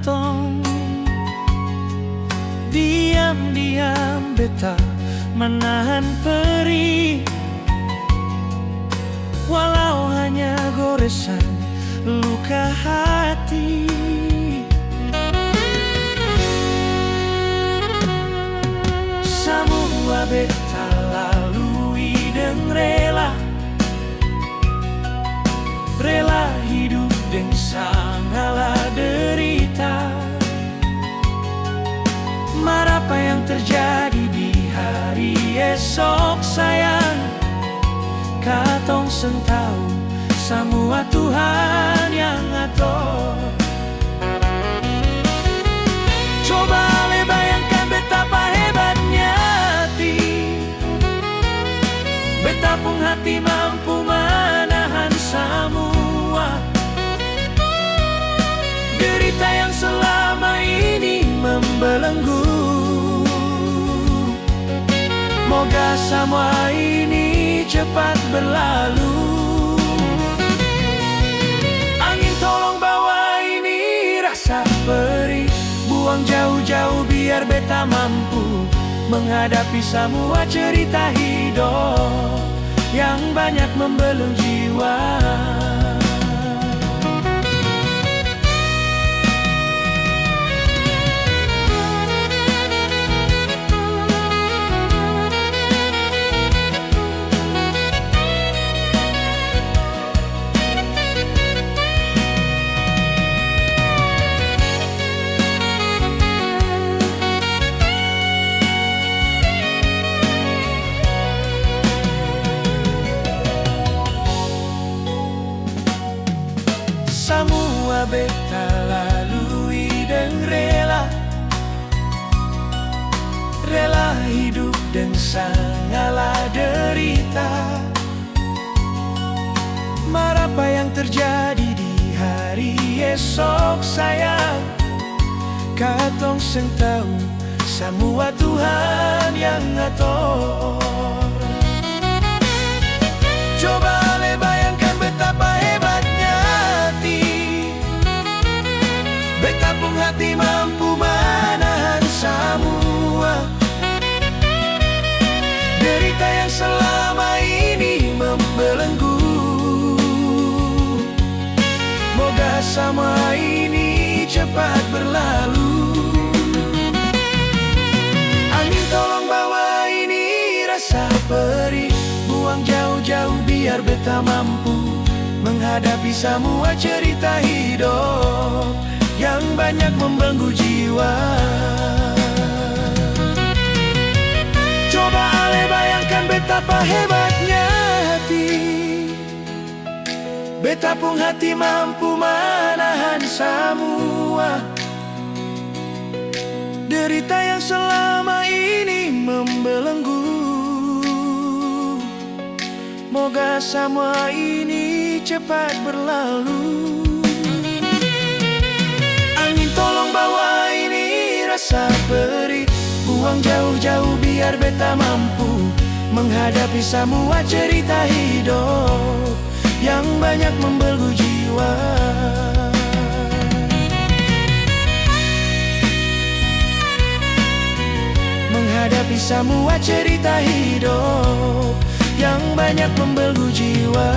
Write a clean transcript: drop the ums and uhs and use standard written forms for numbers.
kantong. Diam-diam beta menahan perih, walau hanya goresan luka hati. Semua beta lalui dengan rela hidup dengan segala derita. Mar apa yang terjadi di hari esok sayang, katong seng tahu, semua Tuhan yang atur. Coba ale bayangkan betapa hebatnya hati, betapa hati mampu menahan semua derita yang selama ini membelenggu. Moga semua ini cepat berlalu. Angin tolong bawa ini rasa perih, buang jauh-jauh biar beta mampu menghadapi semua cerita hidup yang banyak membeleng jiwa. Semua beta lalui dengan rela hidup dengan segala derita. Mar apa yang terjadi di hari esok sayang, katong seng tahu, semua Tuhan yang ngatur. Coba ale bayangkan betapa hebatnya hati, betapa hati mampu menahan semua derita yang selama ini membelenggu. Moga semua ini cepat berlalu. Angin tolong bawa ini rasa perih, buang jauh-jauh biar beta mampu menghadapi semua cerita hidup yang banyak membelenggu jiwa. Coba ale bayangkan betapa hebatnya hati, betapa hati mampu menahan semua derita yang selama ini membelenggu. Moga semua ini cepat berlalu. Angin tolong bawa ini rasa perih, buang jauh-jauh biar beta mampu menghadapi semua cerita hidup yang banyak membelenggu jiwa. Menghadapi semua cerita hidup yang banyak membelenggu jiwa.